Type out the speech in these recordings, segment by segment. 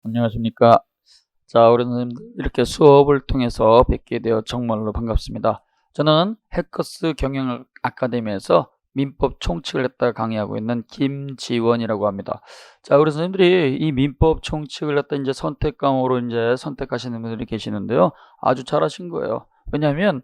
안녕하십니까. 자, 우리 선생님들 이렇게 수업을 통해서 뵙게 되어 정말로 반갑습니다. 저는 해커스 경영 아카데미에서 민법 총칙을 갖다가 강의하고 있는 김지원이라고 합니다. 자, 우리 선생님들이 이 민법 총칙을 갖다 이제 선택 과목으로 이제 선택하시는 분들이 계시는데요. 아주 잘하신 거예요. 왜냐하면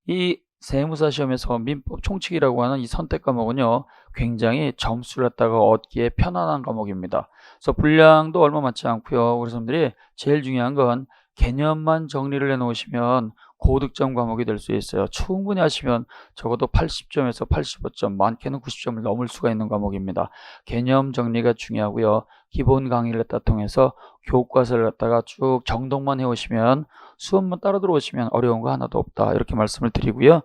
이 세무사 시험에서 민법 총칙이라고 하는 이 선택 과목은요, 굉장히 점수를 갖다가 얻기에 편안한 과목입니다. 그래서 분량도 얼마 많지 않고요. 우리 선생님들이 제일 중요한 건 개념만 정리를 해 놓으시면 고득점 과목이 될 수 있어요. 충분히 하시면 적어도 80점에서 85점, 많게는 90점을 넘을 수가 있는 과목입니다. 개념 정리가 중요하고요. 기본 강의를 갖다 통해서 교과서를 갖다가 쭉 정독만 해오시면 수업만 따라 들어오시면 어려운 거 하나도 없다, 이렇게 말씀을 드리고요.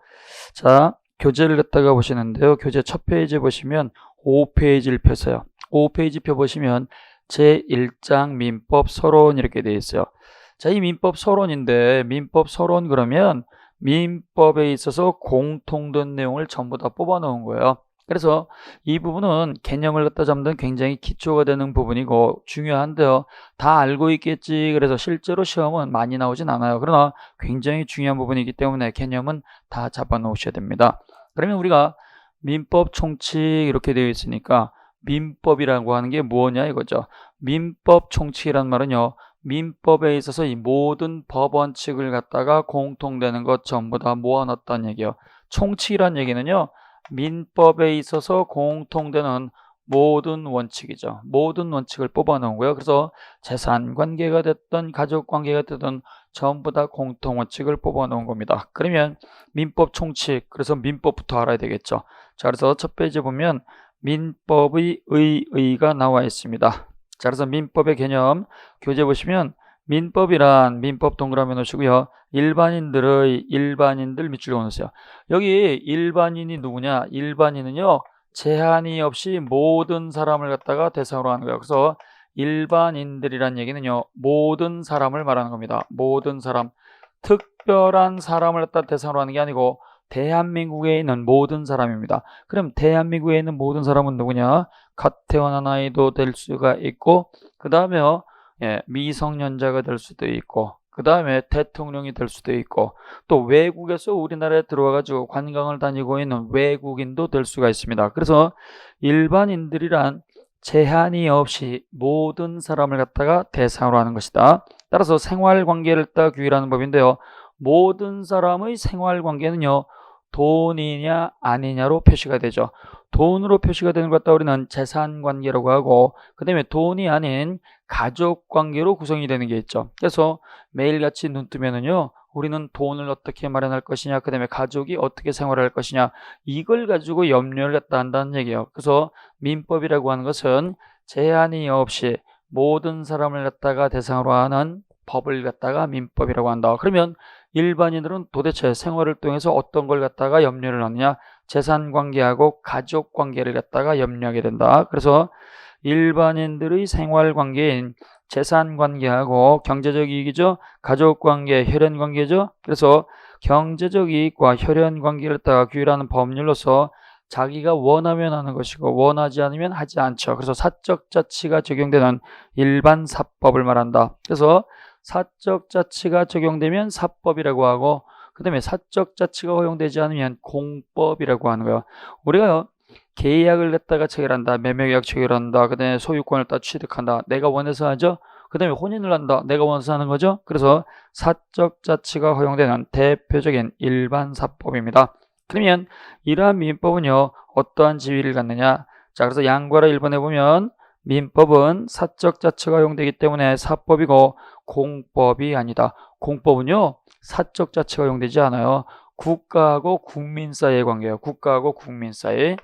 자, 교재를 갖다가 보시는데요. 교재 첫 페이지 보시면 5페이지를 펴서요. 5페이지 펴보시면 제1장 민법 서론 이렇게 되어 있어요. 자, 이 민법 서론인데, 민법 서론 그러면 민법에 있어서 공통된 내용을 전부 다 뽑아 놓은 거예요. 그래서 이 부분은 개념을 갖다 잡는 굉장히 기초가 되는 부분이고 중요한데요. 다 알고 있겠지. 그래서 실제로 시험은 많이 나오진 않아요. 그러나 굉장히 중요한 부분이기 때문에 개념은 다 잡아 놓으셔야 됩니다. 그러면 우리가 민법 총칙 이렇게 되어 있으니까 민법이라고 하는 게 뭐냐 이거죠. 민법 총칙이란 말은요, 민법에 있어서 이 모든 법 원칙을 갖다가 공통되는 것 전부 다 모아놨다는 얘기예요. 총칙이란 얘기는요, 민법에 있어서 공통되는 모든 원칙이죠. 모든 원칙을 뽑아놓은 거예요. 그래서 재산 관계가 됐든 가족 관계가 됐든 전부 다 공통 원칙을 뽑아놓은 겁니다. 그러면 민법 총칙, 그래서 민법부터 알아야 되겠죠. 자, 그래서 첫 페이지 보면 민법의 의가 나와 있습니다. 자, 그래서 민법의 개념 교재 보시면 민법이란 민법 동그라미 놓으시고요. 일반인들 밑줄 그어놓으세요. 여기 일반인이 누구냐? 일반인은요, 제한이 없이 모든 사람을 갖다가 대상으로 하는 거예요. 그래서 일반인들이란 얘기는요, 모든 사람을 말하는 겁니다. 모든 사람. 특별한 사람을 갖다 대상으로 하는 게 아니고 대한민국에 있는 모든 사람입니다. 그럼 대한민국에 있는 모든 사람은 누구냐? 갓 태어난 아이도 될 수가 있고, 그 다음에 미성년자가 될 수도 있고, 그 다음에 대통령이 될 수도 있고, 또 외국에서 우리나라에 들어와가지고 관광을 다니고 있는 외국인도 될 수가 있습니다. 그래서 일반인들이란 제한이 없이 모든 사람을 갖다가 대상으로 하는 것이다. 따라서 생활관계를 딱 규율하는 법인데요. 모든 사람의 생활관계는요, 돈이냐 아니냐로 표시가 되죠. 돈으로 표시가 되는 것 같다 우리는 재산관계라고 하고, 그 다음에 돈이 아닌 가족관계로 구성이 되는 게 있죠. 그래서 매일같이 눈 뜨면은요, 우리는 돈을 어떻게 마련할 것이냐, 그 다음에 가족이 어떻게 생활할 것이냐, 이걸 가지고 염려를 갖다 한다는 얘기예요. 그래서 민법이라고 하는 것은 제한이 없이 모든 사람을 갖다가 대상으로 하는 법을 갖다가 민법이라고 한다. 그러면 일반인들은 도대체 생활을 통해서 어떤 걸 갖다가 염려를 하느냐? 재산관계하고 가족관계를 갖다가 염려하게 된다. 그래서 일반인들의 생활관계인 재산관계하고 경제적 이익이죠. 가족관계, 혈연관계죠. 그래서 경제적 이익과 혈연관계를 갖다가 규율하는 법률로서 자기가 원하면 하는 것이고 원하지 않으면 하지 않죠. 그래서 사적 자치가 적용되는 일반 사법을 말한다. 그래서 사적 자치가 적용되면 사법이라고 하고, 그 다음에 사적 자치가 허용되지 않으면 공법이라고 하는 거예요. 우리가요, 계약을 갖다가 체결한다, 매매계약 체결한다, 그 다음에 소유권을 딱 취득한다, 내가 원해서 하죠. 그 다음에 혼인을 한다, 내가 원해서 하는 거죠. 그래서 사적 자치가 허용되는 대표적인 일반 사법입니다. 그러면 이러한 민법은요, 어떠한 지위를 갖느냐? 자, 그래서 양과라 1번에 보면 민법은 사적 자치가 허용되기 때문에 사법이고 공법이 아니다. 공법은요, 사적 자치가 허용되지 않아요. 국가하고 국민 사이의 관계예요. 국가하고 국민 사이.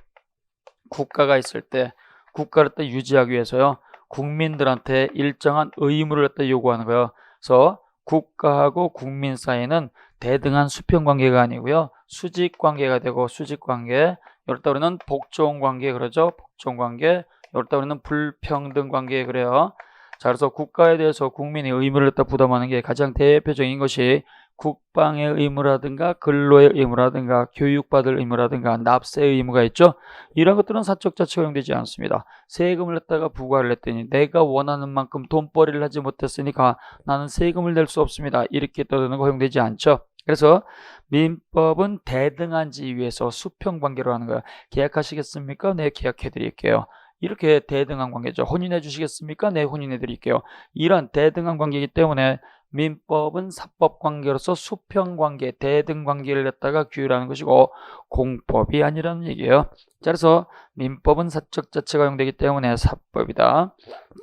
국가가 있을 때 국가를 또 유지하기 위해서요, 국민들한테 일정한 의무를 갖다 요구하는 거예요. 그래서 국가하고 국민 사이는 대등한 수평 관계가 아니고요, 수직 관계가 되고, 수직 관계. 이럴 때 우리는 복종 관계 그러죠. 복종 관계. 이럴 때 우리는 불평등 관계 그래요. 자, 그래서 국가에 대해서 국민이 의무를 갖다 부담하는 게 가장 대표적인 것이 국방의 의무라든가 근로의 의무라든가 교육받을 의무라든가 납세의 의무가 있죠. 이런 것들은 사적 자치가 허용되지 않습니다. 세금을 냈다가 부과를 했더니 내가 원하는 만큼 돈벌이를 하지 못했으니까 나는 세금을 낼 수 없습니다. 이렇게 떠드는 거 허용되지 않죠. 그래서 민법은 대등한 지위에서 수평관계로 하는 거예요. 계약하시겠습니까? 네, 계약해 드릴게요. 이렇게 대등한 관계죠. 혼인해 주시겠습니까? 네, 혼인해 드릴게요. 이런 대등한 관계이기 때문에 민법은 사법관계로서 수평관계, 대등관계를 갖다가 규율하는 것이고 공법이 아니라는 얘기예요. 자, 그래서 민법은 사적 자체가 허용되기 때문에 사법이다.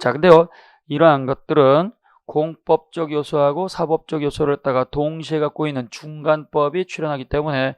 자, 근데요, 이러한 것들은 공법적 요소하고 사법적 요소를 갖다가 동시에 갖고 있는 중간법이 출현하기 때문에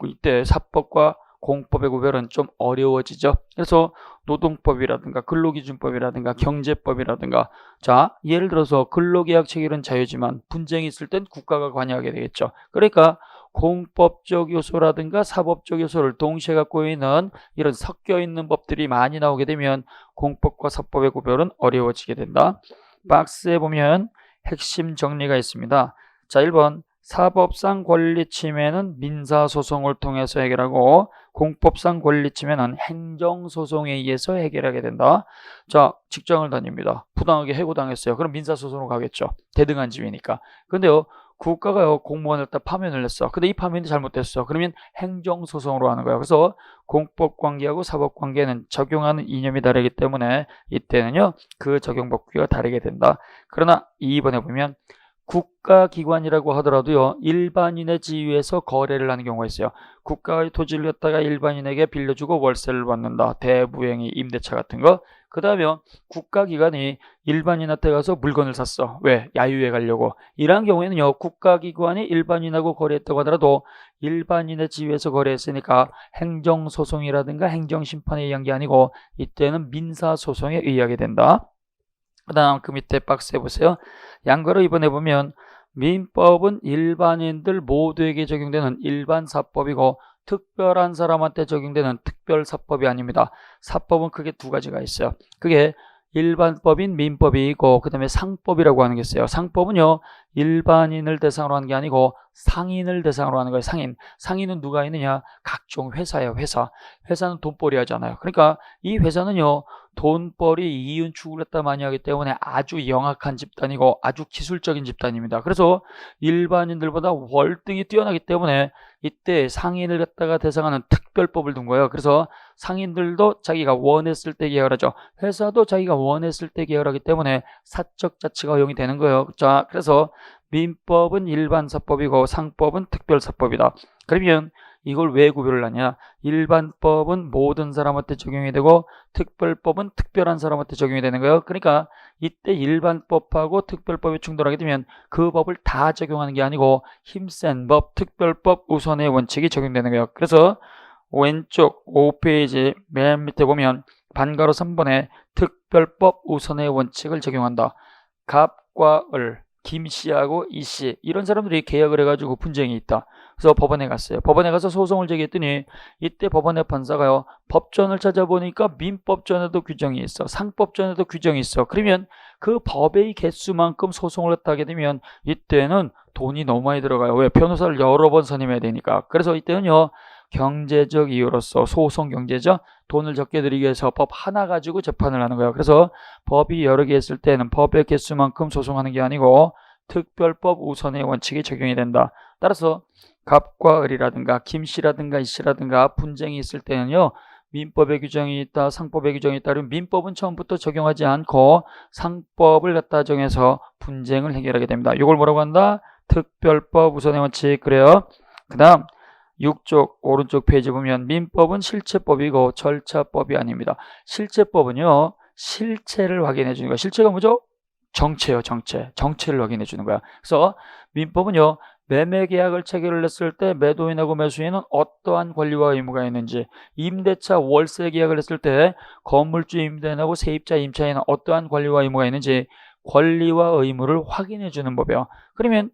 이때 사법과 공법의 구별은 좀 어려워지죠. 그래서 노동법이라든가 근로기준법이라든가 경제법이라든가, 자, 예를 들어서 근로계약 체결은 자유지만 분쟁이 있을 땐 국가가 관여하게 되겠죠. 그러니까 공법적 요소라든가 사법적 요소를 동시에 갖고 있는 이런 섞여 있는 법들이 많이 나오게 되면 공법과 사법의 구별은 어려워지게 된다. 박스에 보면 핵심 정리가 있습니다. 자, 1번 사법상 권리 침해는 민사소송을 통해서 해결하고 공법상 권리 침해는 행정소송에 의해서 해결하게 된다. 자, 직장을 다닙니다. 부당하게 해고당했어요. 그럼 민사소송으로 가겠죠. 대등한 지위니까. 근데요, 국가가요, 공무원을 딱 파면을 했어. 근데 이 파면이 잘못됐어. 그러면 행정소송으로 하는 거예요. 그래서 공법관계하고 사법관계는 적용하는 이념이 다르기 때문에 이때는요, 그 적용 법규가 다르게 된다. 그러나 2번에 보면 국가기관이라고 하더라도요, 일반인의 지위에서 거래를 하는 경우가 있어요. 국가의 토지를 갖다가 일반인에게 빌려주고 월세를 받는다. 대부행위, 임대차 같은 거. 그 다음에 국가기관이 일반인한테 가서 물건을 샀어. 왜? 야유회 가려고. 이러한 경우에는요, 국가기관이 일반인하고 거래했다고 하더라도 일반인의 지위에서 거래했으니까 행정소송이라든가 행정심판에 의한 게 아니고 이때는 민사소송에 의하게 된다. 그 다음 그 밑에 박스에 보세요. 양거로 이번에 보면 민법은 일반인들 모두에게 적용되는 일반사법이고 특별한 사람한테 적용되는 특별사법이 아닙니다. 사법은 크게 두 가지가 있어요. 그게 일반법인 민법이 있고 그 다음에 상법이라고 하는 게 있어요. 상법은요, 일반인을 대상으로 하는 게 아니고 상인을 대상으로 하는 거예요. 상인은 누가 있느냐? 각종 회사예요. 회사는 돈벌이 하잖아요. 그러니까 이 회사는요, 돈벌이 이윤 추구를 갖다 많이 하기 때문에 아주 영악한 집단이고 아주 기술적인 집단입니다. 그래서 일반인들보다 월등히 뛰어나기 때문에 이때 상인을 갖다가 대상하는 특별법을 둔 거예요. 그래서 상인들도 자기가 원했을 때 계약하죠. 회사도 자기가 원했을 때 계약하기 때문에 사적 자치가 허용이 되는 거예요. 자, 그래서 민법은 일반사법이고 상법은 특별사법이다. 그러면 이걸 왜 구별을 하냐? 일반법은 모든 사람한테 적용이 되고 특별법은 특별한 사람한테 적용이 되는 거예요. 그러니까 이때 일반법하고 특별법이 충돌하게 되면 그 법을 다 적용하는 게 아니고 힘센 법, 특별법 우선의 원칙이 적용되는 거예요. 그래서 왼쪽 5페이지 맨 밑에 보면 반가로 3번에 특별법 우선의 원칙을 적용한다. 갑과 을, 김씨하고 이씨, 이런 사람들이 계약을 해가지고 분쟁이 있다. 그래서 법원에 갔어요. 법원에 가서 소송을 제기했더니 이때 법원의 판사가요, 법전을 찾아보니까 민법전에도 규정이 있어, 상법전에도 규정이 있어. 그러면 그 법의 개수만큼 소송을 하게 되면 이때는 돈이 너무 많이 들어가요. 왜? 변호사를 여러 번 선임해야 되니까. 그래서 이때는요, 경제적 이유로서, 소송 경제적, 돈을 적게 들이기 위해서 법 하나 가지고 재판을 하는 거예요. 그래서 법이 여러 개 있을 때는 법의 개수만큼 소송하는 게 아니고 특별법 우선의 원칙이 적용이 된다. 따라서 갑과 을이라든가 김씨라든가 이씨라든가 분쟁이 있을 때는요, 민법의 규정이 있다, 상법의 규정이 있다. 그러면 민법은 처음부터 적용하지 않고 상법을 갖다 정해서 분쟁을 해결하게 됩니다. 이걸 뭐라고 한다? 특별법 우선의 원칙. 그래요. 그 다음 6쪽 오른쪽 페이지 보면 민법은 실체법이고 절차법이 아닙니다. 실체법은요, 실체를 확인해 주는 거예요. 실체가 뭐죠? 정체요, 정체. 정체를 확인해 주는 거야. 그래서 민법은요, 매매 계약을 체결을 했을 때 매도인하고 매수인은 어떠한 권리와 의무가 있는지, 임대차 월세 계약을 했을 때 건물주 임대인하고 세입자 임차인은 어떠한 권리와 의무가 있는지 권리와 의무를 확인해 주는 법이에요. 그러면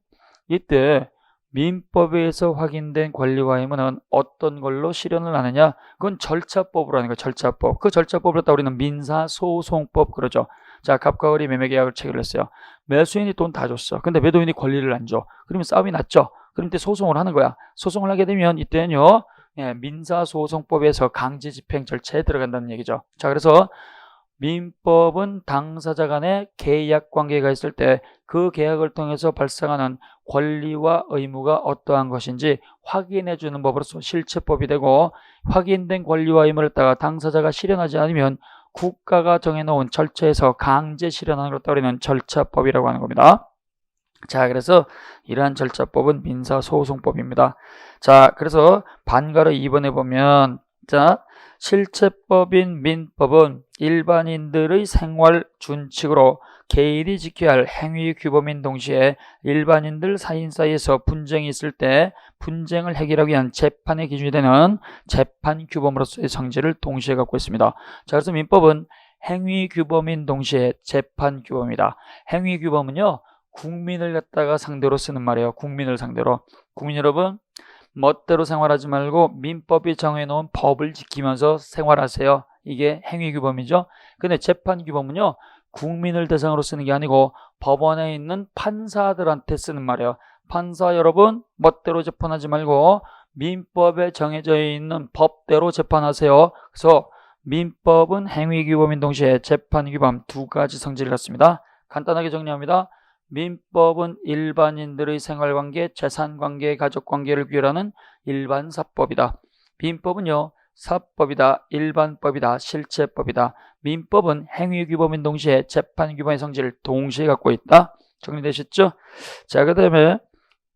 이때 민법에서 확인된 권리와 의무는 어떤 걸로 실현을 하느냐? 그건 절차법으로 하는 거예요. 절차법. 그 절차법을 갖다 우리는 민사소송법 그러죠. 자, 갑과 을이 매매 계약을 체결했어요. 매수인이 돈 다 줬어. 근데 매도인이 권리를 안 줘. 그러면 싸움이 났죠. 그럼 이때 소송을 하는 거야. 소송을 하게 되면 이때는요, 민사소송법에서 강제 집행 절차에 들어간다는 얘기죠. 자, 그래서 민법은 당사자 간의 계약 관계가 있을 때 그 계약을 통해서 발생하는 권리와 의무가 어떠한 것인지 확인해 주는 법으로서 실체법이 되고, 확인된 권리와 의무를 따라 당사자가 실현하지 않으면 국가가 정해놓은 절차에서 강제 실현하는 걸 따르는 절차법이라고 하는 겁니다. 자, 그래서 이러한 절차법은 민사소송법입니다. 자, 그래서 반가로 2번에 보면, 자, 실체법인 민법은 일반인들의 생활 준칙으로 개인이 지켜야 할 행위 규범인 동시에 일반인들 사인 사이에서 분쟁이 있을 때 분쟁을 해결하기 위한 재판의 기준이 되는 재판 규범으로서의 성질을 동시에 갖고 있습니다. 자, 그래서 민법은 행위 규범인 동시에 재판 규범이다. 행위 규범은요, 국민을 갖다가 상대로 쓰는 말이에요. 국민을 상대로. 국민 여러분, 멋대로 생활하지 말고 민법이 정해놓은 법을 지키면서 생활하세요. 이게 행위규범이죠. 근데 재판규범은요, 국민을 대상으로 쓰는 게 아니고 법원에 있는 판사들한테 쓰는 말이에요. 판사 여러분, 멋대로 재판하지 말고 민법에 정해져 있는 법대로 재판하세요. 그래서 민법은 행위규범인 동시에 재판규범 두 가지 성질을 갖습니다. 간단하게 정리합니다. 민법은 일반인들의 생활관계, 재산관계, 가족관계를 규율하는 일반사법이다. 민법은요, 사법이다, 일반법이다, 실체법이다. 민법은 행위규범인 동시에 재판규범의 성질을 동시에 갖고 있다. 정리되셨죠? 자, 그 다음에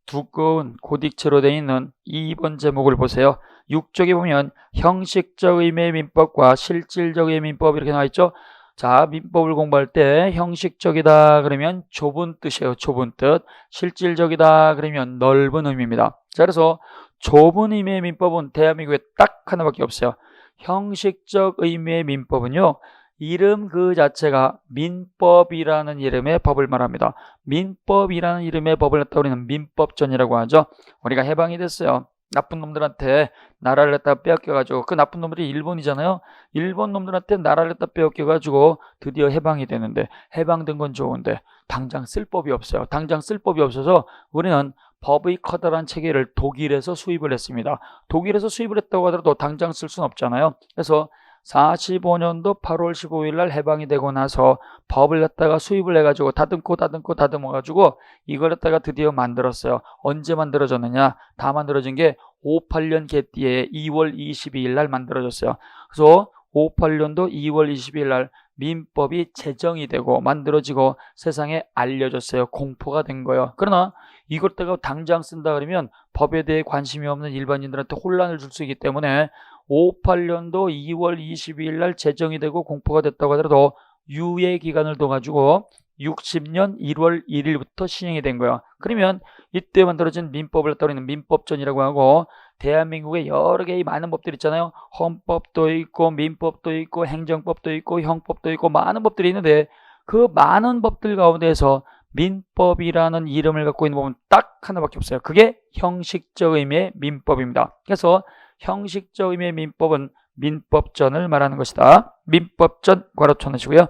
두꺼운 고딕체로 되어 있는 2번 제목을 보세요. 6쪽에 보면 형식적 의미의 민법과 실질적 의미의 민법 이렇게 나와 있죠. 자, 민법을 공부할 때 형식적이다 그러면 좁은 뜻이에요. 좁은 뜻. 실질적이다 그러면 넓은 의미입니다. 자, 그래서 좁은 의미의 민법은 대한민국에 딱 하나밖에 없어요. 형식적 의미의 민법은요, 이름 그 자체가 민법이라는 이름의 법을 말합니다. 민법이라는 이름의 법을 갖다 우리는 민법전이라고 하죠. 우리가 해방이 됐어요. 나쁜 놈들한테 나라를 갖다 빼앗겨가지고, 그 나쁜 놈들이 일본이잖아요. 일본 놈들한테 나라를 갖다 빼앗겨가지고 드디어 해방이 되는데, 해방된 건 좋은데 당장 쓸 법이 없어요. 당장 쓸 법이 없어서 우리는 법의 커다란 체계를 독일에서 수입을 했습니다. 독일에서 수입을 했다고 하더라도 당장 쓸 수는 없잖아요. 그래서 45년도 8월 15일 날 해방이 되고 나서 법을 갖다가 수입을 해가지고 다듬어가지고 이걸 갖다가 드디어 만들었어요. 언제 만들어졌느냐? 다 만들어진 게 58년 개띠에 2월 22일 날 만들어졌어요. 그래서 58년도 2월 22일 날 민법이 제정이 되고 만들어지고 세상에 알려졌어요. 공포가 된 거예요. 그러나 이걸 갖다가 당장 쓴다 그러면 법에 대해 관심이 없는 일반인들한테 혼란을 줄 수 있기 때문에 58년도 2월 22일 날 제정이 되고 공포가 됐다고 하더라도 유예 기간을 둬가지고 60년 1월 1일부터 시행이 된 거예요. 그러면 이때 만들어진 민법을 따르는 민법전이라고 하고, 대한민국에 여러 개의 많은 법들이 있잖아요. 헌법도 있고 민법도 있고 행정법도 있고 형법도 있고 많은 법들이 있는데, 그 많은 법들 가운데에서 민법이라는 이름을 갖고 있는 법은 딱 하나밖에 없어요. 그게 형식적 의미의 민법입니다. 그래서 형식적 의미의 민법은 민법전을 말하는 것이다. 민법전 괄호 쳐놓으시고요.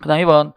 그 다음 2번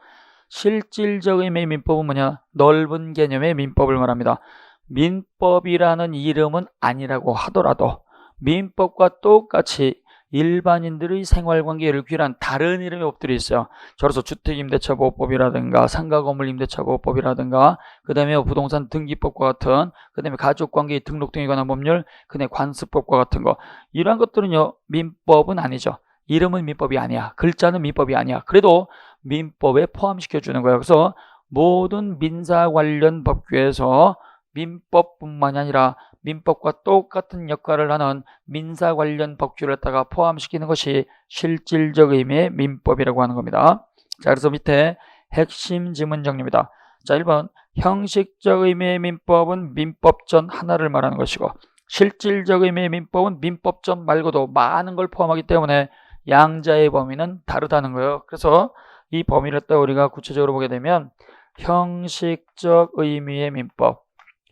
실질적 의미의 민법은 뭐냐? 넓은 개념의 민법을 말합니다. 민법이라는 이름은 아니라고 하더라도 민법과 똑같이 일반인들의 생활관계를 규율한 다른 이름의 법들이 있어요. 그래서 주택임대차보호법이라든가 상가건물임대차보호법이라든가 그 다음에 부동산 등기법과 같은, 그 다음에 가족관계 등록 등에 관한 법률, 그 다음에 관습법과 같은 거, 이러한 것들은요 민법은 아니죠. 이름은 민법이 아니야. 글자는 민법이 아니야. 그래도 민법에 포함시켜주는 거예요. 그래서 모든 민사 관련 법규에서 민법뿐만이 아니라 민법과 똑같은 역할을 하는 민사 관련 법규를 갖다가 포함시키는 것이 실질적 의미의 민법이라고 하는 겁니다. 자, 그래서 밑에 핵심 지문 정리입니다. 자, 1번 형식적 의미의 민법은 민법전 하나를 말하는 것이고, 실질적 의미의 민법은 민법전 말고도 많은 걸 포함하기 때문에 양자의 범위는 다르다는 거예요. 그래서 이 범위를 갖다 우리가 구체적으로 보게 되면 형식적 의미의 민법,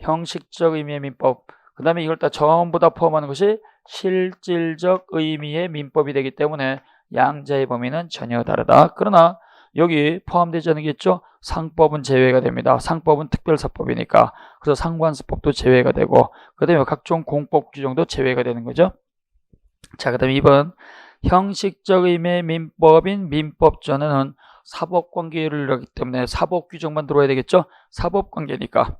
형식적 의미의 민법, 그 다음에 이걸 다 전부 다 포함하는 것이 실질적 의미의 민법이 되기 때문에 양자의 범위는 전혀 다르다. 그러나 여기 포함되지 않는 게 있죠? 상법은 제외가 됩니다. 상법은 특별사법이니까. 그래서 상관습법도 제외가 되고, 그 다음에 각종 공법 규정도 제외가 되는 거죠. 자, 그 다음에 2번. 형식적 의미의 민법인 민법전에는 사법관계를 하기 때문에 사법규정만 들어와야 되겠죠? 사법관계니까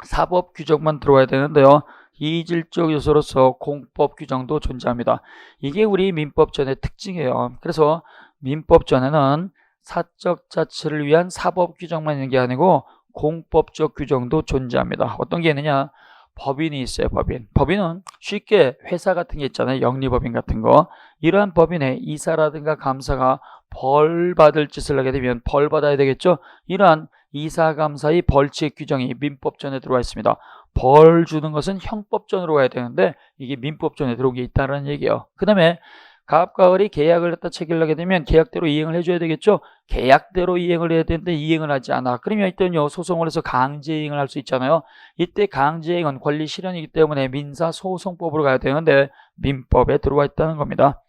사법규정만 들어와야 되는데요. 이질적 요소로서 공법규정도 존재합니다. 이게 우리 민법전의 특징이에요. 그래서 민법전에는 사적 자치를 위한 사법규정만 있는 게 아니고 공법적 규정도 존재합니다. 어떤 게 있느냐? 법인이 있어요. 법인은 쉽게 회사 같은 게 있잖아요. 영리법인 같은 거. 이러한 법인에 이사라든가 감사가 벌 받을 짓을 하게 되면 벌 받아야 되겠죠. 이러한 이사 감사의 벌칙 규정이 민법전에 들어와 있습니다. 벌 주는 것은 형법전으로 가야 되는데 이게 민법전에 들어온 게 있다는 얘기예요. 그 다음에 갑과 을이 계약을 갖다 체결하게 되면 계약대로 이행을 해줘야 되겠죠. 계약대로 이행을 해야 되는데 이행을 하지 않아. 그러면 이때는요, 소송을 해서 강제이행을 할 수 있잖아요. 이때 강제이행은 권리 실현이기 때문에 민사소송법으로 가야 되는데 민법에 들어와 있다는 겁니다.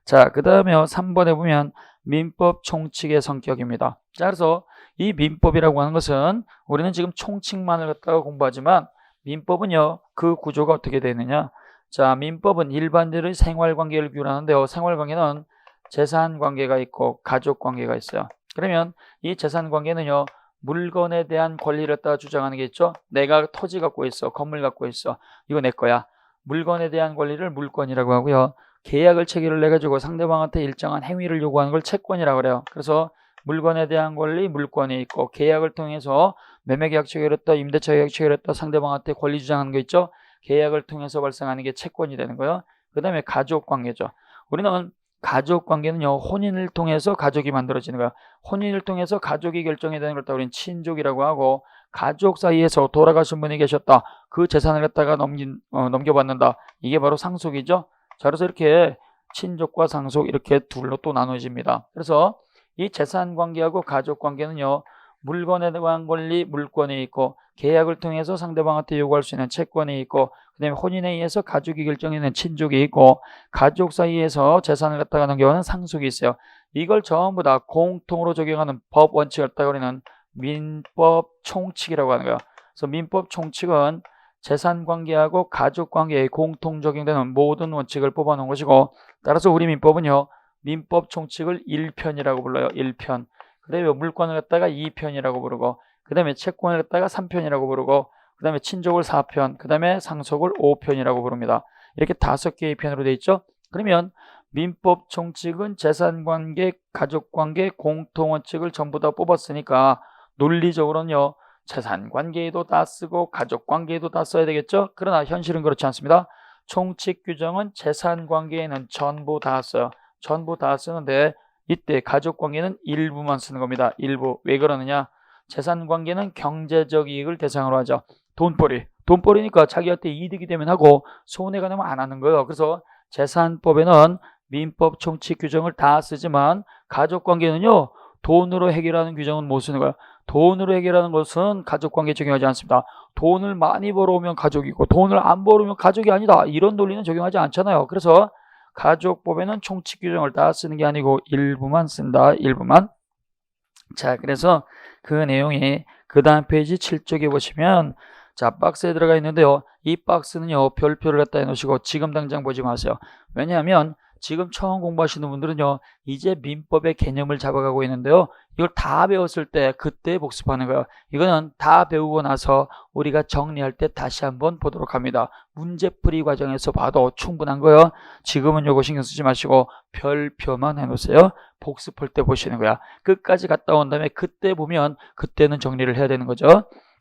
자, 그 다음에 3번에 보면 민법 총칙의 성격입니다. 자, 그래서 이 민법이라고 하는 것은 우리는 지금 총칙만을 갖다가 공부하지만 민법은요, 그 구조가 어떻게 되느냐. 자, 민법은 일반인들의 생활관계를 규율하는데요. 생활관계는 재산관계가 있고 가족관계가 있어요. 그러면 이 재산관계는요, 물건에 대한 권리를 갖다가 주장하는 게 있죠. 내가 토지 갖고 있어, 건물 갖고 있어, 이거 내 거야. 물건에 대한 권리를 물권이라고 하고요. 계약을 체결을 해가지고 상대방한테 일정한 행위를 요구하는 걸 채권이라고 그래요. 그래서 물건에 대한 권리, 물권이 있고 계약을 통해서 매매계약 체결했다, 임대차 계약 체결했다, 상대방한테 권리 주장하는 거 있죠. 계약을 통해서 발생하는 게 채권이 되는 거예요. 그 다음에 가족관계죠. 우리는 가족관계는요, 혼인을 통해서 가족이 만들어지는 거야. 혼인을 통해서 가족이 결정이 되는 걸 우리는 친족이라고 하고, 가족 사이에서 돌아가신 분이 계셨다. 그 재산을 갖다가 넘겨받는다. 이게 바로 상속이죠. 자, 그래서 이렇게 친족과 상속 이렇게 둘로 또 나눠집니다. 그래서 이 재산관계하고 가족관계는요, 물건에 대한 권리, 물권이 있고 계약을 통해서 상대방한테 요구할 수 있는 채권이 있고 그 다음에 혼인에 의해서 가족이 결정하는 친족이 있고 가족 사이에서 재산을 갖다가 넘겨가는 상속이 있어요. 이걸 전부 다 공통으로 적용하는 법 원칙을 갖다가 우리는 민법 총칙이라고 하는 거예요. 그래서 민법 총칙은 재산관계하고 가족관계에 공통 적용되는 모든 원칙을 뽑아놓은 것이고, 따라서 우리 민법은요, 민법 총칙을 1편이라고 불러요. 1편. 그 다음에 물권을 갖다가 2편이라고 부르고, 그 다음에 채권을 갖다가 3편이라고 부르고, 그 다음에 친족을 4편, 그 다음에 상속을 5편이라고 부릅니다. 이렇게 5개의 편으로 되어 있죠. 그러면 민법 총칙은 재산관계, 가족관계, 공통원칙을 전부 다 뽑았으니까 논리적으로는요, 재산관계에도 다 쓰고 가족관계에도 다 써야 되겠죠. 그러나 현실은 그렇지 않습니다. 총칙 규정은 재산관계에는 전부 다 써요. 전부 다 쓰는데 이때 가족관계는 일부만 쓰는 겁니다. 일부. 왜 그러느냐? 재산관계는 경제적 이익을 대상으로 하죠. 돈벌이니까 자기한테 이득이 되면 하고 손해가 되면 안 하는 거예요. 그래서 재산법에는 민법 총칙 규정을 다 쓰지만 가족관계는요, 돈으로 해결하는 규정은 못 쓰는 거예요. 돈으로 해결하는 것은 가족관계에 적용하지 않습니다. 돈을 많이 벌어오면 가족이고 돈을 안 벌어오면 가족이 아니다. 이런 논리는 적용하지 않잖아요. 그래서 가족법에는 총칙 규정을 다 쓰는 게 아니고 일부만 쓴다. 일부만. 자, 그래서 그 내용이 그 다음 페이지 7쪽에 보시면 자, 박스에 들어가 있는데요. 이 박스는요, 별표를 갖다 해놓으시고 지금 당장 보지 마세요. 왜냐하면 지금 처음 공부하시는 분들은요, 이제 민법의 개념을 잡아가고 있는데요. 이걸 다 배웠을 때 그때 복습하는 거예요. 이거는 다 배우고 나서 우리가 정리할 때 다시 한번 보도록 합니다. 문제풀이 과정에서 봐도 충분한 거예요. 지금은 요거 신경 쓰지 마시고 별표만 해놓으세요. 복습할 때 보시는 거야. 끝까지 갔다 온 다음에 그때 보면 그때는 정리를 해야 되는 거죠.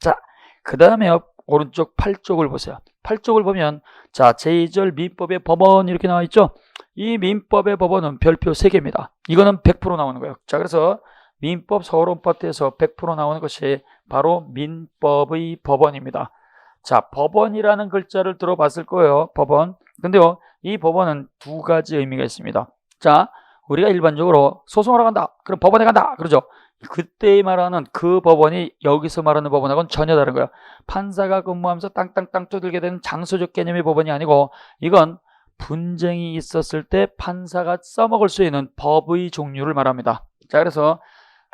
자, 그 다음에 오른쪽 8쪽을 보세요. 8쪽을 보면 자, 제2절 민법의 법원 이렇게 나와 있죠. 이 민법의 법원은 별표 3개입니다. 이거는 100% 나오는 거예요. 자, 그래서 민법 서론 파트에서 100% 나오는 것이 바로 민법의 법원입니다. 자, 법원이라는 글자를 들어봤을 거예요. 법원. 근데요, 이 법원은 두 가지 의미가 있습니다. 자, 우리가 일반적으로 소송하러 간다. 그럼 법원에 간다. 그러죠. 그때 말하는 그 법원이 여기서 말하는 법원하고는 전혀 다른 거예요. 판사가 근무하면서 땅땅땅 두들게 되는 장소적 개념의 법원이 아니고 이건 분쟁이 있었을 때 판사가 써먹을 수 있는 법의 종류를 말합니다. 자, 그래서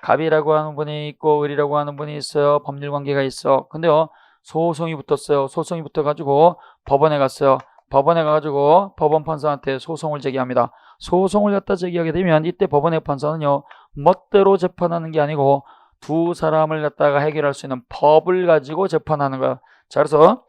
갑이라고 하는 분이 있고 을이라고 하는 분이 있어요. 법률 관계가 있어. 근데요, 소송이 붙었어요. 소송이 붙어가지고 법원에 갔어요. 법원에 가가지고 법원 판사한테 소송을 제기합니다. 소송을 갖다 제기하게 되면 이때 법원의 판사는요, 멋대로 재판하는 게 아니고 두 사람을 갖다가 해결할 수 있는 법을 가지고 재판하는 거야. 자, 그래서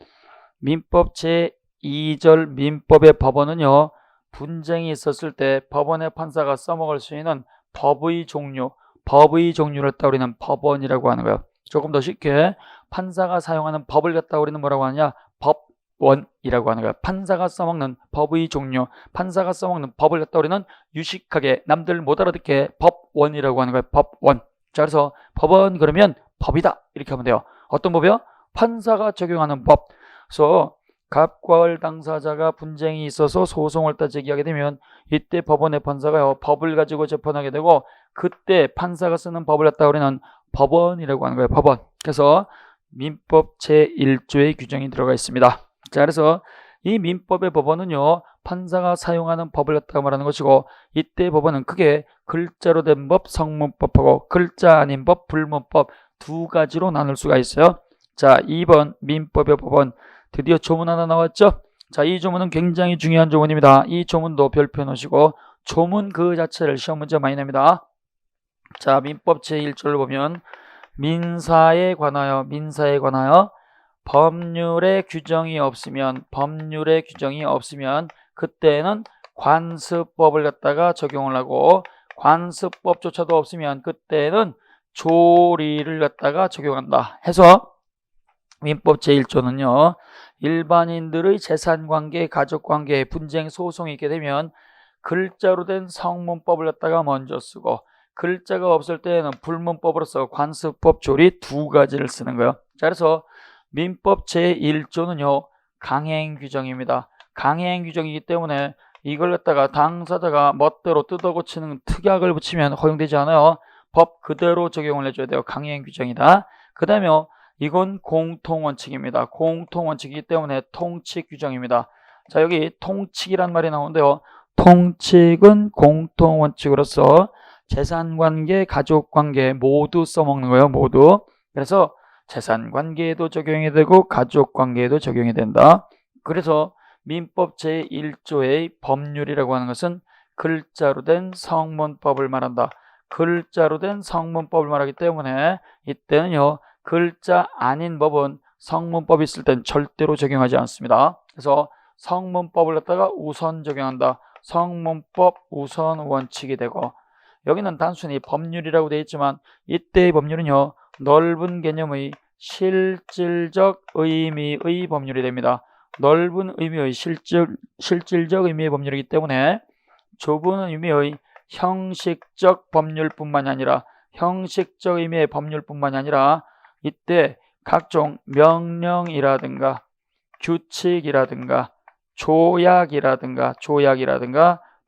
민법 제2절 민법의 법원은요, 분쟁이 있었을 때 법원의 판사가 써먹을 수 있는 법의 종류를 갖다 우리는 법원이라고 하는 거예요. 조금 더 쉽게 판사가 사용하는 법을 갖다 우리는 뭐라고 하냐? 법원이라고 하는 거예요. 판사가 써먹는 법의 종류, 판사가 써먹는 법을 갖다 우리는 유식하게 남들 못 알아듣게 법원이라고 하는 거예요. 법원. 자, 그래서 법원 그러면 법이다 이렇게 하면 돼요. 어떤 법이요? 판사가 적용하는 법. 그래서 갑과 을 당사자가 분쟁이 있어서 소송을 따 제기하게 되면 이때 법원의 판사가요, 법을 가지고 재판하게 되고 그때 판사가 쓰는 법을 갖다 우리는 법원이라고 하는 거예요. 법원. 그래서 민법 제1조의 규정이 들어가 있습니다. 자, 그래서 이 민법의 법원은요, 판사가 사용하는 법을 갖다가 말하는 것이고 이때 법원은 크게 글자로 된 법, 성문법하고 글자 아닌 법, 불문법 두 가지로 나눌 수가 있어요. 자, 2번 민법의 법원. 드디어 조문 하나 나왔죠? 자, 이 조문은 굉장히 중요한 조문입니다. 이 조문도 별표 놓으시고 조문 그 자체를 시험 문제 많이 냅니다. 자, 민법 제1조를 보면 민사에 관하여 법률의 규정이 없으면 그때는 관습법을 갖다가 적용을 하고 관습법조차도 없으면 그때는 조리를 갖다가 적용한다 해서 민법 제1조는요, 일반인들의 재산관계, 가족관계, 분쟁, 소송이 있게 되면 글자로 된 성문법을 갖다가 먼저 쓰고 글자가 없을 때에는 불문법으로서 관습법, 조리 두 가지를 쓰는 거예요. 자, 그래서 민법 제1조는요, 강행규정입니다. 강행규정이기 때문에 이걸 갖다가 당사자가 멋대로 뜯어고치는 특약을 붙이면 허용되지 않아요. 법 그대로 적용을 해줘야 돼요. 강행규정이다. 그 다음에 이건 공통원칙입니다. 공통원칙이기 때문에 통칙규정입니다. 자, 여기 통칙이란 말이 나오는데요. 통칙은 공통원칙으로서 재산관계, 가족관계 모두 써먹는 거예요. 모두. 그래서 재산관계에도 적용이 되고 가족관계에도 적용이 된다. 그래서 민법 제1조의 법률이라고 하는 것은 글자로 된 성문법을 말한다. 글자로 된 성문법을 말하기 때문에 이때는요, 글자 아닌 법은 성문법이 있을 땐 절대로 적용하지 않습니다. 그래서 성문법을 갖다가 우선 적용한다. 성문법 우선 원칙이 되고 여기는 단순히 법률이라고 되어 있지만 이때의 법률은요, 넓은 개념의 실질적 의미의 법률이 됩니다. 넓은 의미의 실질적 의미의 법률이기 때문에 좁은 의미의 형식적 법률뿐만이 아니라 형식적 의미의 법률뿐만이 아니라 이때 각종 명령이라든가 규칙이라든가 조약이라든가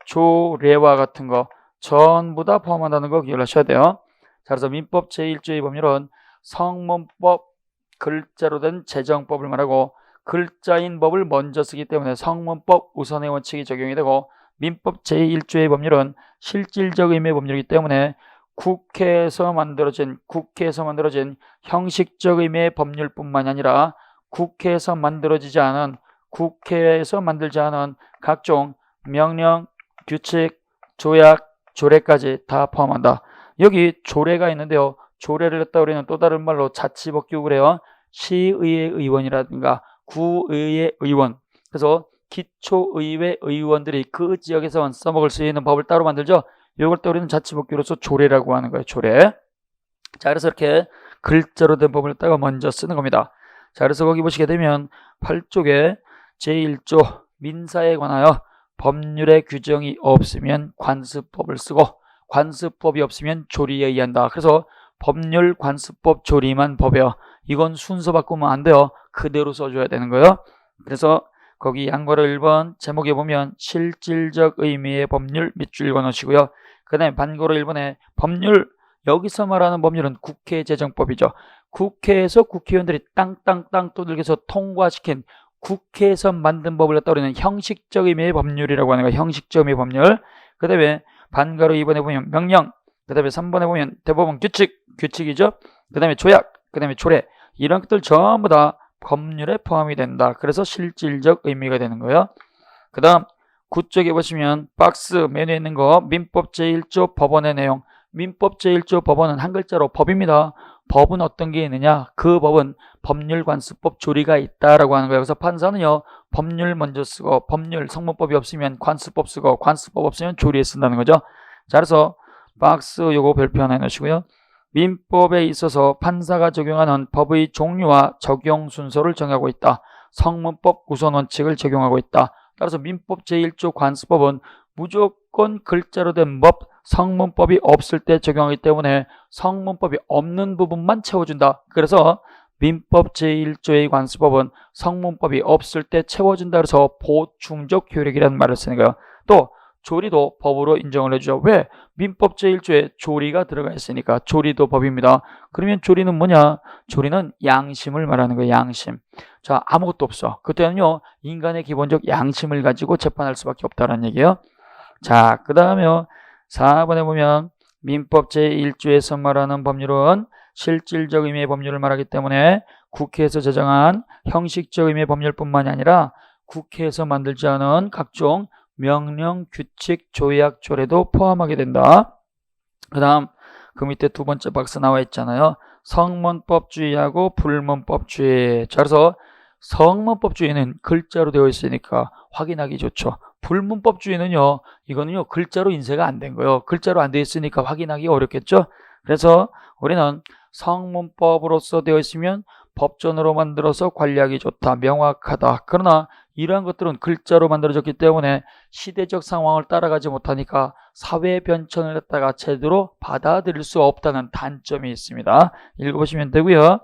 조례와 같은 거 전부 다 포함한다는 거 기억하셔야 돼요. 자, 그래서 민법 제1조의 법률은 성문법, 글자로 된 제정법을 말하고 글자인 법을 먼저 쓰기 때문에 성문법 우선의 원칙이 적용이 되고 민법 제1조의 법률은 실질적 의미의 법률이기 때문에 국회에서 만들어진 형식적 의미의 법률뿐만이 아니라 국회에서 만들지 않은 각종 명령, 규칙, 조약, 조례까지 다 포함한다. 여기 조례가 있는데요. 조례를 갖다 우리는 또 다른 말로 자치법규를 해요. 시의회 의원이라든가 구의회 의원. 그래서 기초의회 의원들이 그 지역에서만 써먹을 수 있는 법을 따로 만들죠. 이걸 또 우리는 자치법규로서 조례라고 하는 거예요. 조례. 자, 그래서 이렇게 글자로 된 법을 따가 먼저 쓰는 겁니다. 자, 그래서 거기 보시게 되면 8쪽에 제1조 민사에 관하여 법률의 규정이 없으면 관습법을 쓰고 관습법이 없으면 조리에 의한다. 그래서 법률, 관습법, 조리만 법이요. 이건 순서 바꾸면 안 돼요. 그대로 써줘야 되는 거예요. 그래서 거기 양괄호 1번 제목에 보면 실질적 의미의 법률 밑줄 읽어놓으시고요. 그 다음에 반괄호 1번에 법률, 여기서 말하는 법률은 국회 제정법이죠. 국회에서 국회의원들이 땅땅땅 두들겨서 통과시킨 국회에서 만든 법을 갖다 우리는 형식적 의미의 법률이라고 하는 거예요. 형식적 의미의 법률. 그 다음에 반괄호 2번에 보면 명령, 그 다음에 3번에 보면 대법원 규칙이죠. 그 다음에 조약, 그 다음에 조례, 이런 것들 전부 다 법률에 포함이 된다. 그래서 실질적 의미가 되는 거예요. 그 다음 9쪽에 보시면 박스 메뉴에 있는 거 민법 제1조 법원의 내용. 민법 제1조 법원은 한 글자로 법입니다. 법은 어떤 게 있느냐? 그 법은 법률관습법 조리가 있다라고 하는 거예요. 그래서 판사는요, 법률 먼저 쓰고 법률 성문법이 없으면 관습법 쓰고 관습법 없으면 조리에 쓴다는 거죠. 자, 그래서 박스 요거 별표 하나 해놓으시고요. 민법에 있어서 판사가 적용하는 법의 종류와 적용 순서를 정하고 있다. 성문법 우선 원칙을 적용하고 있다. 따라서 민법 제1조 관습법은 무조건 글자로 된 법, 성문법이 없을 때 적용하기 때문에 성문법이 없는 부분만 채워준다. 그래서 민법 제1조의 관습법은 성문법이 없을 때 채워준다. 그래서 보충적 효력이라는 말을 쓰는 거예요. 또 조리도 법으로 인정을 해주죠. 왜? 민법 제1조에 조리가 들어가 있으니까 조리도 법입니다. 그러면 조리는 뭐냐? 조리는 양심을 말하는 거예요. 양심. 자, 아무것도 없어. 그때는요, 인간의 기본적 양심을 가지고 재판할 수밖에 없다는 얘기예요. 자, 그 다음에 4번에 보면 민법 제1조에서 말하는 법률은 실질적 의미의 법률을 말하기 때문에 국회에서 제정한 형식적 의미의 법률뿐만이 아니라 국회에서 만들지 않은 각종 명령, 규칙, 조약, 조례도 포함하게 된다. 그 다음 그 밑에 두 번째 박스 나와 있잖아요. 성문법주의하고 불문법주의. 자, 그래서 성문법주의는 글자로 되어 있으니까 확인하기 좋죠. 불문법주의는요, 이거는요 글자로 인쇄가 안 된 거예요. 글자로 안 되어 있으니까 확인하기 어렵겠죠. 그래서 우리는 성문법으로서 되어 있으면 법전으로 만들어서 관리하기 좋다, 명확하다. 그러나 이러한 것들은 글자로 만들어졌기 때문에 시대적 상황을 따라가지 못하니까 사회 변천을 갖다가 제대로 받아들일 수 없다는 단점이 있습니다. 읽어보시면 되고요.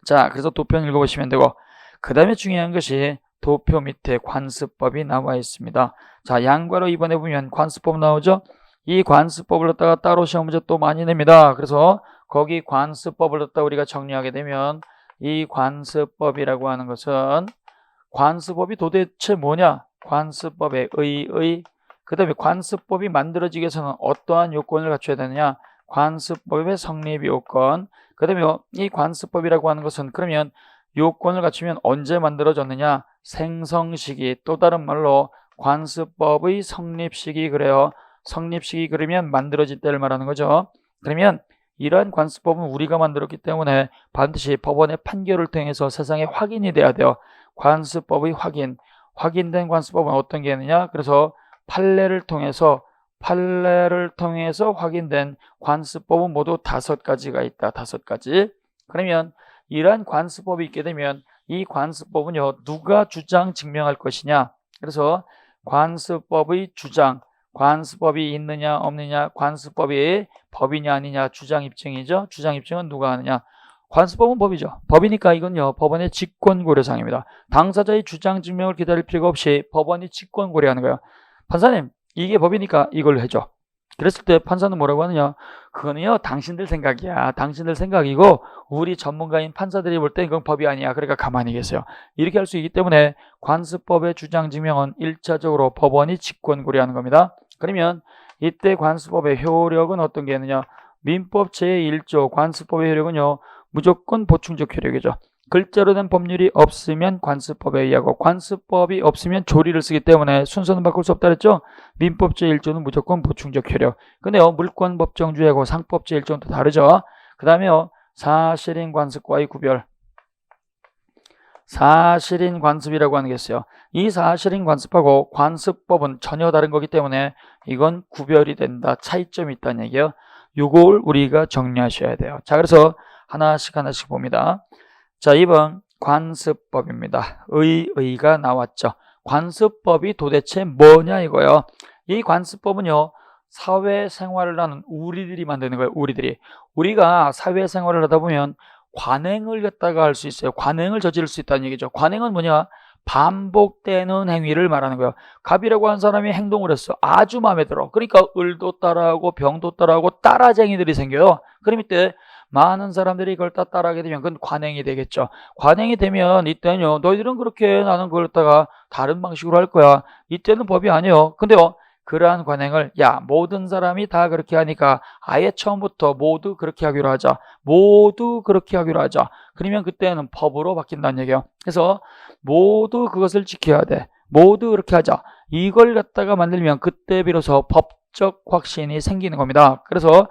자, 그래서 도표 읽어보시면 되고, 그 다음에 중요한 것이 도표 밑에 관습법이 나와 있습니다. 자, 양괄호 2번에 보면 관습법 나오죠. 이 관습법을 갖다가 따로 시험 문제 또 많이 냅니다. 그래서 거기 관습법을 갖다가 우리가 정리하게 되면 이 관습법이라고 하는 것은 관습법이 도대체 뭐냐? 관습법의 그 다음에 관습법이 만들어지기 위해서는 어떠한 요건을 갖춰야 되느냐? 관습법의 성립 요건. 그 다음에 이 관습법이라고 하는 것은 그러면 요건을 갖추면 언제 만들어졌느냐? 생성시기, 또 다른 말로 관습법의 성립시기. 그래요. 성립시기 그러면 만들어질 때를 말하는 거죠. 그러면 이러한 관습법은 우리가 만들었기 때문에 반드시 법원의 판결을 통해서 세상에 확인이 돼야 돼요. 관습법의 확인된 관습법은 어떤 게 있느냐? 그래서 판례를 통해서 확인된 관습법은 모두 5가지가 있다. 5가지. 그러면 이러한 관습법이 있게 되면 이 관습법은요, 누가 주장 증명할 것이냐? 그래서 관습법의 주장, 관습법이 있느냐 없느냐, 관습법이 법이냐 아니냐, 주장 입증이죠. 주장 입증은 누가 하느냐? 관습법은 법이죠. 법이니까 이건요, 법원의 직권고려사항입니다. 당사자의 주장 증명을 기다릴 필요가 없이 법원이 직권고려하는 거예요. 판사님, 이게 법이니까 이걸 해줘. 그랬을 때 판사는 뭐라고 하느냐? 그거는요, 당신들 생각이야. 당신들 생각이고 우리 전문가인 판사들이 볼 때 이건 법이 아니야. 그러니까 가만히 계세요. 이렇게 할 수 있기 때문에 관습법의 주장 증명은 1차적으로 법원이 직권고려하는 겁니다. 그러면 이때 관습법의 효력은 어떤 게 있느냐? 민법 제1조 관습법의 효력은요, 무조건 보충적 효력이죠. 글자로 된 법률이 없으면 관습법에 의하고 관습법이 없으면 조리를 쓰기 때문에 순서는 바꿀 수 없다 그랬죠. 민법 제1조는 무조건 보충적 효력. 근데요, 물권 법정주의하고 상법 제1조는 또 다르죠. 그 다음에요, 사실인 관습과의 구별. 사실인 관습이라고 하는 게 있어요. 이 사실인 관습하고 관습법은 전혀 다른 거기 때문에 이건 구별이 된다. 차이점이 있다는 얘기예요. 요걸 우리가 정리하셔야 돼요. 자, 그래서 하나씩 봅니다. 자, 2번 관습법입니다. 의가 나왔죠. 관습법이 도대체 뭐냐 이거요. 이 관습법은요, 사회생활을 하는 우리들이 만드는 거예요. 우리가 사회생활을 하다 보면 관행을 갖다가 할 수 있어요. 관행을 저지를 수 있다는 얘기죠. 관행은 뭐냐? 반복되는 행위를 말하는 거예요. 갑이라고 한 사람이 행동을 했어. 아주 마음에 들어. 그러니까 을도 따라하고 병도 따라하고 따라쟁이들이 생겨요. 그럼 이때 많은 사람들이 이걸 따라하게 되면 그건 관행이 되겠죠. 관행이 되면 이때는요, 너희들은 그렇게 나는 그걸 갖다가 다른 방식으로 할 거야. 이때는 법이 아니에요. 근데요, 그러한 관행을 야 모든 사람이 다 그렇게 하니까 아예 처음부터 모두 그렇게 하기로 하자. 모두 그렇게 하기로 하자. 그러면 그때는 법으로 바뀐다는 얘기예요. 그래서 모두 그것을 지켜야 돼. 모두 그렇게 하자. 이걸 갖다가 만들면 그때 비로소 법적 확신이 생기는 겁니다. 그래서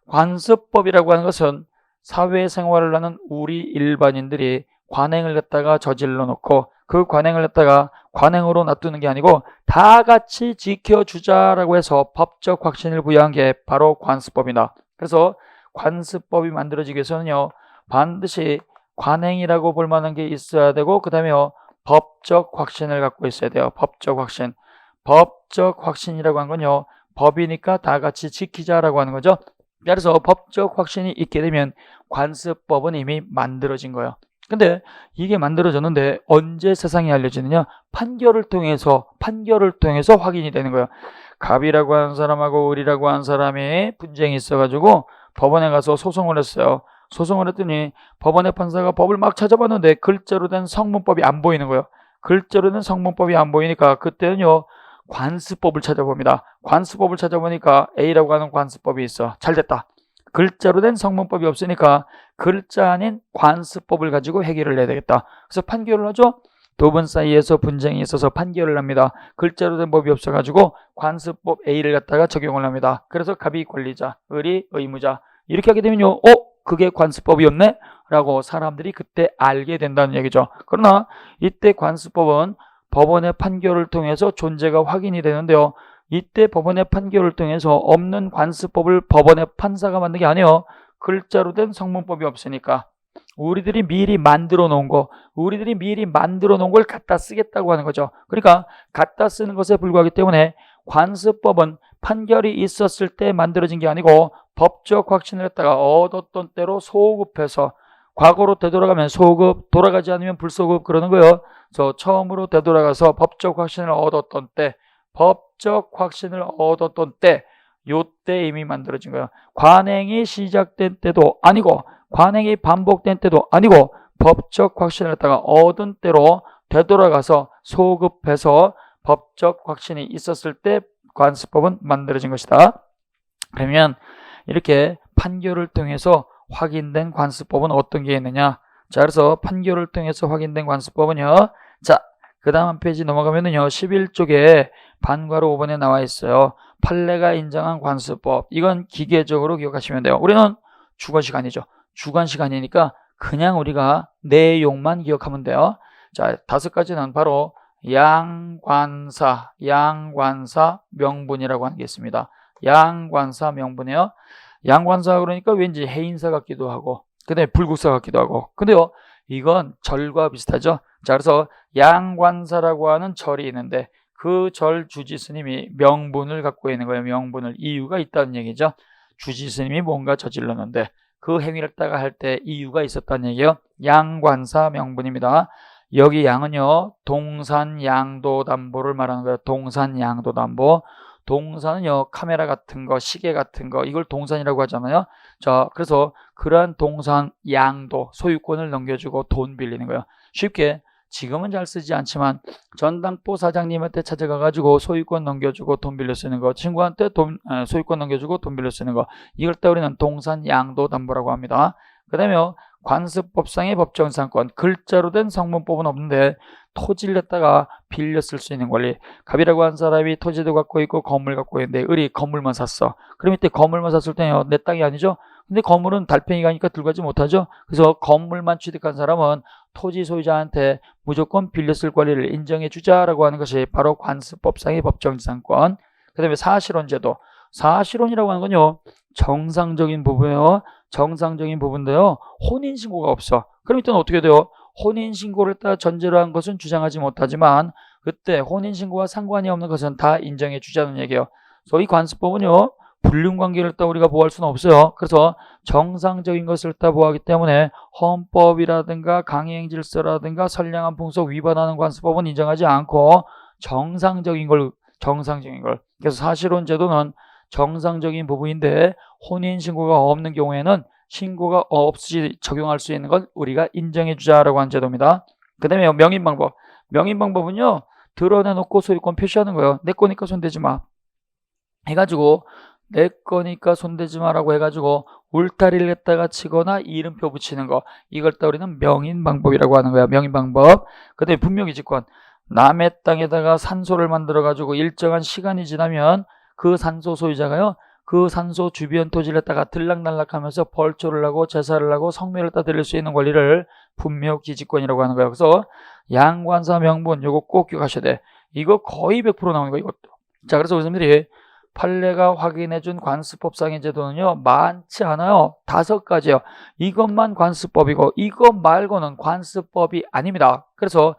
관습법이라고 하는 것은 사회생활을 하는 우리 일반인들이 관행을 갖다가 저질러 놓고 그 관행을 갖다가 관행으로 놔두는 게 아니고 다 같이 지켜주자라고 해서 법적 확신을 부여한 게 바로 관습법이다. 그래서 관습법이 만들어지기 위해서는요, 반드시 관행이라고 볼 만한 게 있어야 되고, 그 다음에 법적 확신을 갖고 있어야 돼요. 법적 확신. 법적 확신이라고 하는 건요, 법이니까 다 같이 지키자라고 하는 거죠. 그래서 법적 확신이 있게 되면 관습법은 이미 만들어진 거예요. 근데 이게 만들어졌는데 언제 세상에 알려지느냐? 판결을 통해서 확인이 되는 거예요. 갑이라고 하는 사람하고 을이라고 하는 사람이 분쟁이 있어가지고 법원에 가서 소송을 했어요. 소송을 했더니 법원의 판사가 법을 막 찾아봤는데 글자로 된 성문법이 안 보이는 거예요. 글자로 된 성문법이 안 보이니까 그때는요, 관습법을 찾아봅니다. 관습법을 찾아보니까 A라고 하는 관습법이 있어. 잘 됐다. 글자로 된 성문법이 없으니까 글자 아닌 관습법을 가지고 해결을 해야 되겠다. 그래서 판결을 하죠. 두 분 사이에서 분쟁이 있어서 판결을 합니다. 글자로 된 법이 없어가지고 관습법 A를 갖다가 적용을 합니다. 그래서 갑이 권리자, 을이 의무자. 이렇게 하게 되면요, 그게 관습법이었네? 라고 사람들이 그때 알게 된다는 얘기죠. 그러나 이때 관습법은 법원의 판결을 통해서 존재가 확인이 되는데요. 이때 법원의 판결을 통해서 없는 관습법을 법원의 판사가 만든 게 아니에요. 글자로 된 성문법이 없으니까 우리들이 미리 만들어 놓은 걸 갖다 쓰겠다고 하는 거죠. 그러니까 갖다 쓰는 것에 불과하기 때문에 관습법은 판결이 있었을 때 만들어진 게 아니고 법적 확신을 했다가 얻었던 때로 소급해서, 과거로 되돌아가면 소급, 돌아가지 않으면 불소급 그러는 거예요. 그래서 처음으로 되돌아가서 법적 확신을 얻었던 때, 요때 이미 만들어진 거예요. 관행이 시작된 때도 아니고 관행이 반복된 때도 아니고 법적 확신을 갖다가 얻은 때로 되돌아가서 소급해서 법적 확신이 있었을 때 관습법은 만들어진 것이다. 그러면 이렇게 판결을 통해서 확인된 관습법은 어떤 게 있느냐? 자, 그래서 판결을 통해서 확인된 관습법은요. 자, 그 다음 한 페이지 넘어가면은요, 11쪽에 반괄호 5번에 나와 있어요. 판례가 인정한 관습법. 이건 기계적으로 기억하시면 돼요. 우리는 주관 시간이죠. 주관 시간이니까 그냥 우리가 내용만 기억하면 돼요. 자, 5가지는 바로 양관사, 명분이라고 하는 게 있습니다. 양관사 명분이에요. 양관사 그러니까 왠지 해인사 같기도 하고, 그 다음에 불국사 같기도 하고. 근데요, 이건 절과 비슷하죠. 자, 그래서 양관사라고 하는 절이 있는데 그 절 주지스님이 명분을 갖고 있는 거예요. 명분을, 이유가 있다는 얘기죠. 주지스님이 뭔가 저질렀는데 그 행위를 따가 할 때 이유가 있었다는 얘기예요. 양관사 명분입니다. 여기 양은요, 동산양도담보를 말하는 거예요. 동산양도담보. 동산은요, 카메라 같은 거, 시계 같은 거, 이걸 동산이라고 하잖아요. 자, 그래서 그러한 동산 양도, 소유권을 넘겨주고 돈 빌리는 거예요. 쉽게 지금은 잘 쓰지 않지만 전당포 사장님한테 찾아가가지고 소유권 넘겨주고 돈 빌려 쓰는 거, 친구한테 소유권 넘겨주고 돈 빌려 쓰는 거, 이걸 따 우리는 동산양도담보라고 합니다. 그 다음에 관습법상의 법정상권, 글자로 된 성문법은 없는데 토지를 갖다가 빌려 쓸 수 있는 권리. 갑이라고 한 사람이 토지도 갖고 있고 건물 갖고 있는데 을이 건물만 샀어. 그럼 이때 건물만 샀을 때요, 내 땅이 아니죠? 근데 건물은 달팽이가 니까 들어가지 못하죠. 그래서 건물만 취득한 사람은 토지 소유자한테 무조건 빌려 쓸 권리를 인정해 주자라고 하는 것이 바로 관습법상의 법정지상권. 그 다음에 사실혼제도. 사실혼이라고 하는 건요, 정상적인 부부예요. 정상적인 부분인데요, 혼인신고가 없어. 그럼 이때는 어떻게 돼요? 혼인신고를 따 전제로 한 것은 주장하지 못하지만 그때 혼인신고와 상관이 없는 것은 다 인정해 주자는 얘기예요. 그래서 이 관습법은요, 불륜관계를 따 우리가 보호할 수는 없어요. 그래서 정상적인 것을 따 보호하기 때문에 헌법이라든가 강행질서라든가 선량한 풍속 위반하는 관습법은 인정하지 않고 정상적인 걸. 그래서 사실혼제도는 정상적인 부분인데 혼인신고가 없는 경우에는 신고가 없이 적용할 수 있는 건 우리가 인정해 주자라고 한 제도입니다. 그 다음에 명인방법. 명인방법은요, 드러내놓고 소유권 표시하는 거예요. 내 거니까 손대지 마. 해가지고 내 거니까 손대지 마라고 해가지고 울타리를 갖다가 치거나 이름표 붙이는 거, 이걸 또 우리는 명인방법이라고 하는 거야. 명인방법. 근데 분명히 직권, 남의 땅에다가 산소를 만들어 가지고 일정한 시간이 지나면 그 산소 소유자가요, 그 산소 주변 토지를 갖다가 들락날락하면서 벌초를 하고 제사를 하고 성묘를 따 드릴 수 있는 권리를 분묘기지권이라고 하는 거예요. 그래서 양관사 명분 요거 꼭 기억하셔야 돼. 이거 거의 100% 나오는 거 이것도. 자, 그래서 교수님들이 판례가 확인해준 관습법상의 제도는요 많지 않아요. 5가지예요. 이것만 관습법이고 이것 말고는 관습법이 아닙니다. 그래서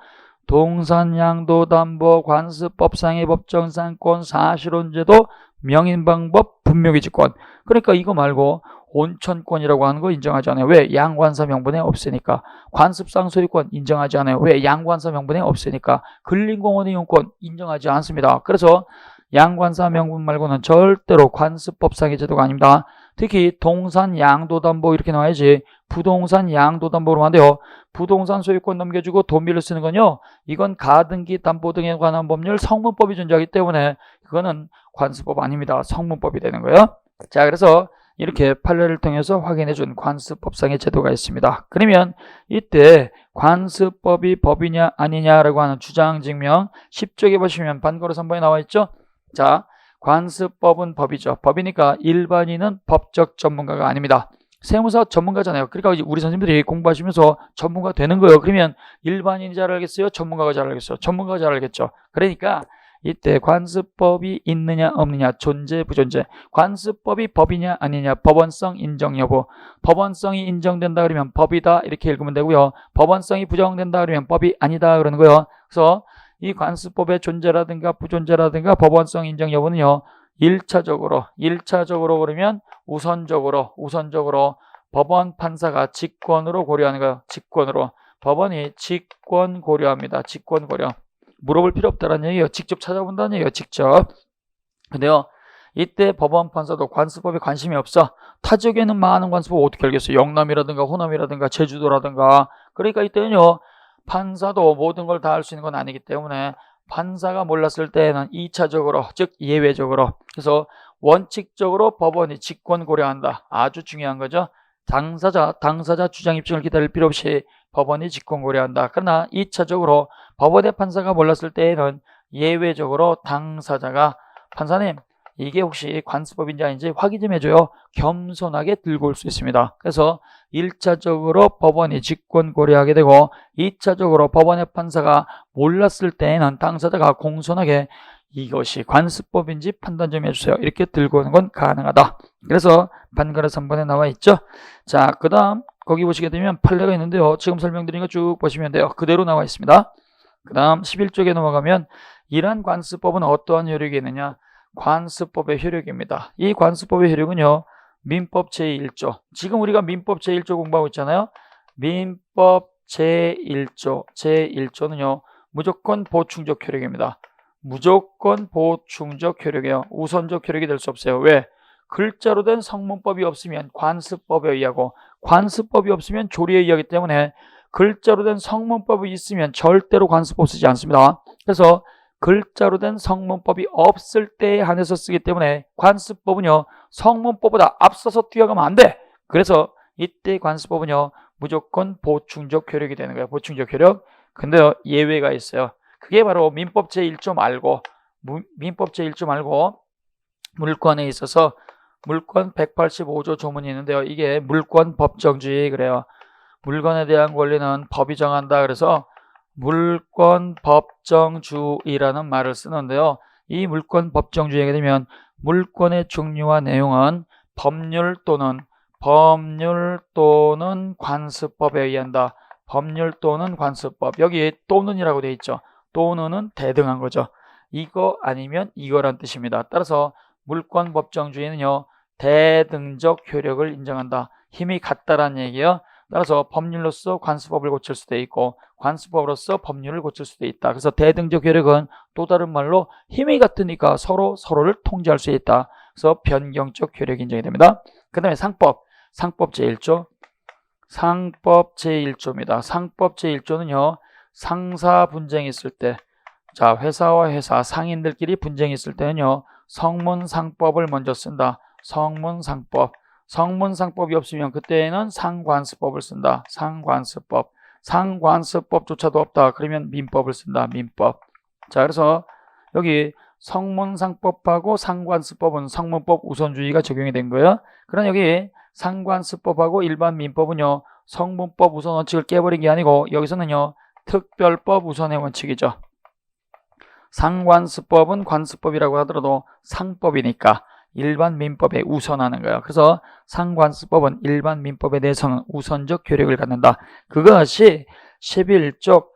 동산양도담보 관습법상의 법정상권 사실혼제도 명인방법 분묘기지권, 그러니까 이거 말고 온천권이라고 하는 거 인정하지 않아요. 왜? 양관사 명분에 없으니까. 관습상 소유권 인정하지 않아요. 왜? 양관사 명분에 없으니까. 근린공원 이용권 인정하지 않습니다. 그래서 양관사 명분 말고는 절대로 관습법상의 제도가 아닙니다. 특히 동산 양도담보 이렇게 나와야지 부동산 양도담보로 안 돼요. 부동산 소유권 넘겨주고 돈 빌려 쓰는 건요, 이건 가등기 담보 등에 관한 법률 성문법이 존재하기 때문에 그거는 관습법 아닙니다. 성문법이 되는 거예요. 자, 그래서 이렇게 판례를 통해서 확인해준 관습법상의 제도가 있습니다. 그러면 이때 관습법이 법이냐 아니냐라고 하는 주장 증명 10쪽에 보시면 반거로 3번에 나와 있죠. 자, 관습법은 법이죠. 법이니까 일반인은 법적 전문가가 아닙니다. 세무사 전문가잖아요. 그러니까 우리 선생님들이 공부하시면서 전문가 되는 거예요. 그러면 일반인이 잘 알겠어요? 전문가가 잘 알겠어요? 전문가가 잘 알겠죠. 그러니까 이때 관습법이 있느냐 없느냐, 존재 부존재, 관습법이 법이냐 아니냐, 법원성 인정 여부, 법원성이 인정된다 그러면 법이다 이렇게 읽으면 되고요. 법원성이 부정된다 그러면 법이 아니다 그러는 거예요. 그래서 이 관습법의 존재라든가 부존재라든가 법원성 인정 여부는요 1차적으로 그러면 우선적으로 법원 판사가 직권으로 고려하는 거예요. 직권으로. 법원이 직권 고려합니다. 직권 고려. 물어볼 필요 없다는 얘기예요. 직접 찾아본다는 얘기예요. 직접. 근데요 이때 법원 판사도 관습법에 관심이 없어. 타 지역에는 많은 관습법 어떻게 알겠어요? 영남이라든가 호남이라든가 제주도라든가. 그러니까 이때는요 판사도 모든 걸 다 할 수 있는 건 아니기 때문에 판사가 몰랐을 때에는 2차적으로, 즉 예외적으로, 그래서 원칙적으로 법원이 직권 고려한다. 아주 중요한 거죠. 당사자 주장 입증을 기다릴 필요 없이 법원이 직권 고려한다. 그러나 2차적으로 법원의 판사가 몰랐을 때에는 예외적으로 당사자가 판사님 이게 혹시 관습법인지 아닌지 확인 좀 해줘요. 겸손하게 들고 올 수 있습니다. 그래서 1차적으로 법원이 직권 고려하게 되고 2차적으로 법원의 판사가 몰랐을 때에는 당사자가 공손하게 이것이 관습법인지 판단 좀 해주세요. 이렇게 들고 오는 건 가능하다. 그래서 반거래 3번에 나와 있죠. 자, 그 다음 거기 보시게 되면 판례가 있는데요. 지금 설명드린 거 쭉 보시면 돼요. 그대로 나와 있습니다. 그 다음 11쪽에 넘어가면 이러한 관습법은 어떠한 효력이 있느냐. 관습법의 효력입니다. 이 관습법의 효력은요 민법 제1조, 지금 우리가 민법 제1조 공부하고 있잖아요. 민법 제1조는요 무조건 보충적 효력입니다. 무조건 보충적 효력이에요. 우선적 효력이 될 수 없어요. 왜? 글자로 된 성문법이 없으면 관습법에 의하고 관습법이 없으면 조리에 의하기 때문에 글자로 된 성문법이 있으면 절대로 관습법 쓰지 않습니다. 그래서 글자로 된 성문법이 없을 때에 한해서 쓰기 때문에 관습법은요 성문법보다 앞서서 뛰어가면 안 돼. 그래서 이때 관습법은요 무조건 보충적 효력이 되는 거예요. 보충적 효력. 근데요 예외가 있어요. 그게 바로 민법 제1조 말고 물권에 있어서 물권 185조 조문이 있는데요. 이게 물권 법정주의 그래요. 물건에 대한 권리는 법이 정한다. 그래서 물권 법정주의라는 말을 쓰는데요. 이 물권 법정주의가 되면 물권의 종류와 내용은 법률 또는 관습법에 의한다. 법률 또는 관습법. 여기 또는이라고 되어 있죠. 또는은 대등한 거죠. 이거 아니면 이거란 뜻입니다. 따라서 물권 법정주의는요. 대등적 효력을 인정한다. 힘이 같다라는 얘기예요. 따라서 법률로서 관습법을 고칠 수도 있고 관습법으로서 법률을 고칠 수도 있다. 그래서 대등적 효력은 또 다른 말로 힘이 같으니까 서로를 통제할 수 있다. 그래서 변경적 효력이 인정이 됩니다. 그 다음에 상법 제1조. 상법 제1조입니다. 상법 제1조는요. 상사 분쟁이 있을 때, 자 회사와 회사 상인들끼리 분쟁이 있을 때는요. 성문상법을 먼저 쓴다. 성문상법. 성문상법이 없으면 그때는 상관습법을 쓴다. 상관습법. 상관습법조차도 없다. 그러면 민법을 쓴다. 민법. 자, 그래서 여기 성문상법하고 상관습법은 성문법 우선주의가 적용이 된 거예요. 그럼 여기 상관습법하고 일반 민법은요, 성문법 우선 원칙을 깨버린 게 아니고 여기서는요, 특별법 우선의 원칙이죠. 상관습법은 관습법이라고 하더라도 상법이니까 일반 민법에 우선하는 거예요. 그래서 상관습법은 일반 민법에 대해서는 우선적 효력을 갖는다. 그것이 11쪽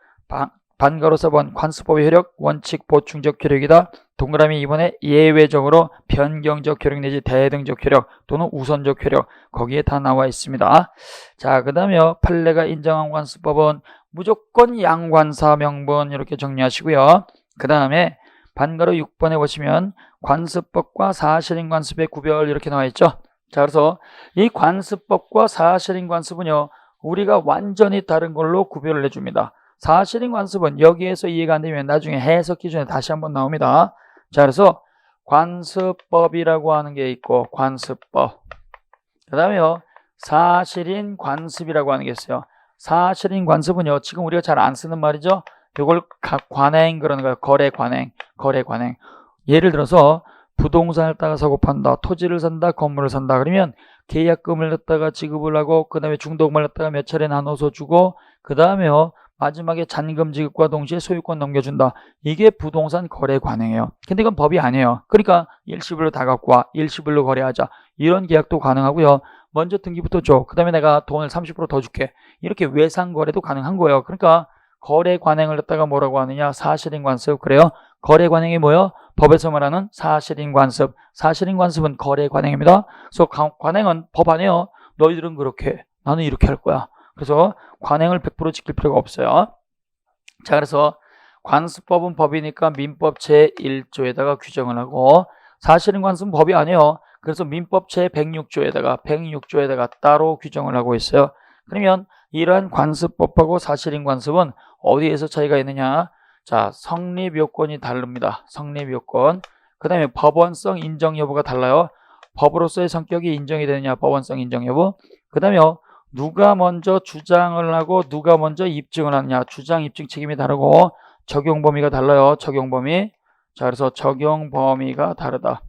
반가로 써본 관습법의 효력, 원칙 보충적 효력이다. 동그라미 2번에 예외적으로 변경적 효력 내지 대등적 효력 또는 우선적 효력, 거기에 다 나와 있습니다. 자, 그 다음에 판례가 인정한 관습법은 무조건 양관사 명분 이렇게 정리하시고요. 그 다음에 반가로 6번에 보시면 관습법과 사실인 관습의 구별 이렇게 나와 있죠. 자, 그래서 이 관습법과 사실인 관습은요, 우리가 완전히 다른 걸로 구별을 해줍니다. 사실인 관습은 여기에서 이해가 안 되면 나중에 해석 기준에 다시 한번 나옵니다. 자, 그래서 관습법이라고 하는 게 있고, 관습법. 그 다음에요, 사실인 관습이라고 하는 게 있어요. 사실인 관습은요, 지금 우리가 잘 안 쓰는 말이죠. 이걸 관행 그러는 거예요. 거래 관행, 거래 관행. 예를 들어서 부동산을 따가 사고 판다, 토지를 산다, 건물을 산다. 그러면 계약금을 갖다가 지급을 하고, 그 다음에 중도금을 갖다가 몇 차례 나눠서 주고, 그 다음에요, 마지막에 잔금 지급과 동시에 소유권 넘겨준다. 이게 부동산 거래 관행이에요. 근데 이건 법이 아니에요. 그러니까 일시불로 다 갖고 와, 일시불로 거래하자. 이런 계약도 가능하고요. 먼저 등기부터 줘. 그 다음에 내가 돈을 30% 더 줄게. 이렇게 외상 거래도 가능한 거예요. 그러니까 거래 관행을 갖다가 뭐라고 하느냐? 사실인 관습. 그래요. 거래 관행이 뭐예요? 법에서 말하는 사실인 관습. 사실인 관습은 거래 관행입니다. 그래서 관행은 법 아니에요. 너희들은 그렇게 해. 나는 이렇게 할 거야. 그래서 관행을 100% 지킬 필요가 없어요. 자, 그래서 관습법은 법이니까 민법 제1조에다가 규정을 하고, 사실인 관습은 법이 아니에요. 그래서 민법 제106조에다가 따로 규정을 하고 있어요. 그러면 이러한 관습법하고 사실인 관습은 어디에서 차이가 있느냐? 자, 성립 요건이 다릅니다. 성립 요건. 그 다음에 법원성 인정 여부가 달라요. 법으로서의 성격이 인정이 되느냐? 법원성 인정 여부. 그 다음에 누가 먼저 주장을 하고 누가 먼저 입증을 하느냐? 주장 입증 책임이 다르고 적용 범위가 달라요. 적용 범위. 자, 그래서 적용 범위가 다르다.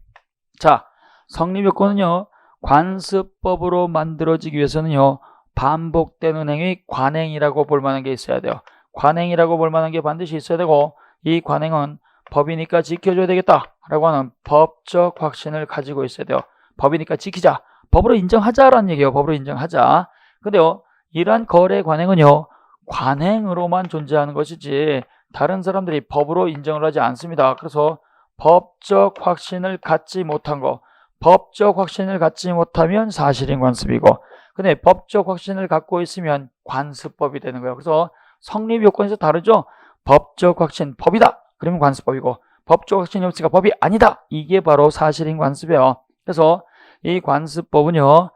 자, 성립 요건은요, 관습법으로 만들어지기 위해서는요, 반복되는 행위 관행이라고 볼 만한 게 있어야 돼요. 관행이라고 볼 만한 게 반드시 있어야 되고, 이 관행은 법이니까 지켜줘야 되겠다라고 하는 법적 확신을 가지고 있어야 돼요. 법이니까 지키자. 법으로 인정하자라는 얘기예요. 법으로 인정하자. 근데요, 이러한 거래 관행은요, 관행으로만 존재하는 것이지 다른 사람들이 법으로 인정을 하지 않습니다. 그래서 법적 확신을 갖지 못한 거, 법적 확신을 갖지 못하면 사실인 관습이고, 근데 법적 확신을 갖고 있으면 관습법이 되는 거예요. 그래서 성립 요건에서 다르죠. 법적 확신, 법이다. 그러면 관습법이고, 법적 확신이 없으니까 법이 아니다. 이게 바로 사실인 관습이에요. 그래서 이 관습법은요,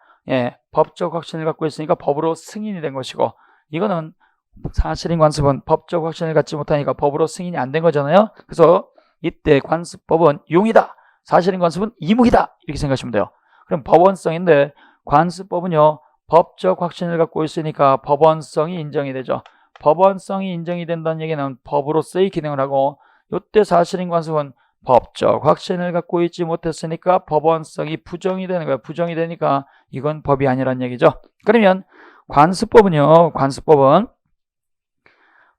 법적 확신을 갖고 있으니까 법으로 승인이 된 것이고, 이거는 사실인 관습은 법적 확신을 갖지 못하니까 법으로 승인이 안 된 거잖아요. 그래서 이때 관습법은 용이다. 사실인 관습은 이무이다. 이렇게 생각하시면 돼요. 그럼 법원성인데 관습법은요, 법적 확신을 갖고 있으니까 법원성이 인정이 되죠. 법원성이 인정이 된다는 얘기는 법으로서의 기능을 하고, 이때 사실인 관습은 법적 확신을 갖고 있지 못했으니까 법원성이 부정이 되는 거예요. 부정이 되니까 이건 법이 아니란 얘기죠. 그러면 관습법은요, 관습법은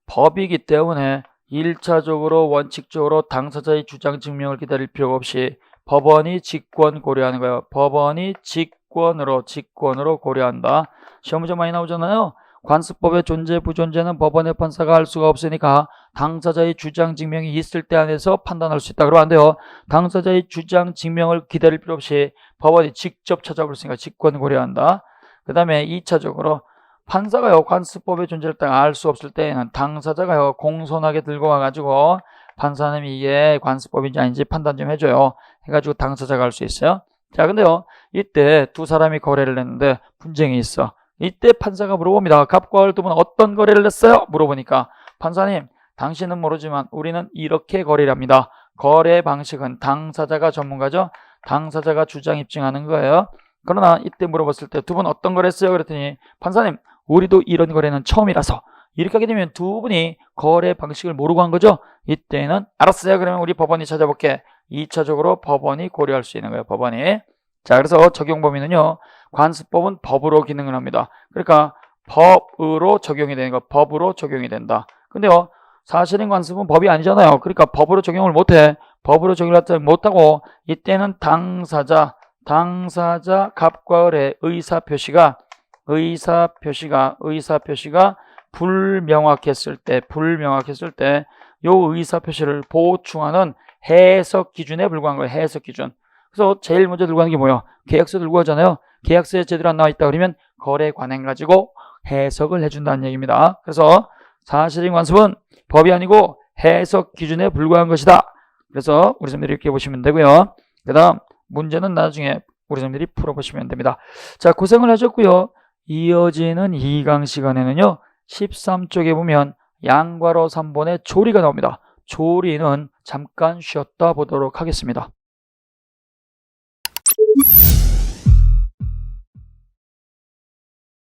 법이기 때문에 1차적으로 원칙적으로 당사자의 주장 증명을 기다릴 필요가 없이 법원이 직권 고려하는 거예요. 법원이 직권으로 고려한다. 시험 문제 많이 나오잖아요. 관습법의 존재 부존재는 법원의 판사가 할 수가 없으니까 당사자의 주장 증명이 있을 때 안에서 판단할 수 있다. 그러면 안 돼요. 당사자의 주장 증명을 기다릴 필요 없이 법원이 직접 찾아버렸으니까 직권 고려한다. 그 다음에 2차적으로 판사가요, 관습법의 존재를 알 수 없을 때에는 당사자가요, 공손하게 들고 와가지고 판사님이 이게 관습법인지 아닌지 판단 좀 해줘요. 해가지고 당사자가 할 수 있어요. 자, 근데요, 이때 두 사람이 거래를 했는데 분쟁이 있어. 이때 판사가 물어봅니다. 갑과 을 두 분 어떤 거래를 했어요? 물어보니까 판사님, 당신은 모르지만 우리는 이렇게 거래를 합니다. 거래 방식은 당사자가 전문가죠. 당사자가 주장 입증하는 거예요. 그러나 이때 물어봤을 때 두 분 어떤 걸 했어요? 그랬더니 판사님 우리도 이런 거래는 처음이라서, 이렇게 하게 되면 두 분이 거래 방식을 모르고 한 거죠. 이때는 알았어요. 그러면 우리 법원이 찾아볼게. 2차적으로 법원이 고려할 수 있는 거예요. 법원이. 자, 그래서 적용 범위는요. 관습법은 법으로 기능을 합니다. 그러니까 법으로 적용이 되는 거, 법으로 적용이 된다. 근데요, 사실인 관습은 법이 아니잖아요. 그러니까 법으로 적용을 못해. 법으로 적용을 못하고 이때는 당사자 갑과 을의 의사표시가 불명확했을 때 요 의사표시를 보충하는 해석 기준에 불과한 거예요. 해석 기준. 그래서 제일 먼저 들고 가는 게 뭐예요? 계약서 들고 가잖아요. 계약서에 제대로 안 나와 있다 그러면 거래 관행 가지고 해석을 해준다는 얘기입니다. 그래서 사실인 관습은 법이 아니고 해석 기준에 불과한 것이다. 그래서 우리 선생님들이 이렇게 보시면 되고요. 그 다음 문제는 나중에 우리 선생님들이 풀어보시면 됩니다. 자, 고생을 하셨고요. 이어지는 2강 시간에는요. 13쪽에 보면 양괄호 3번의 조리가 나옵니다. 조리는 잠깐 쉬었다 보도록 하겠습니다.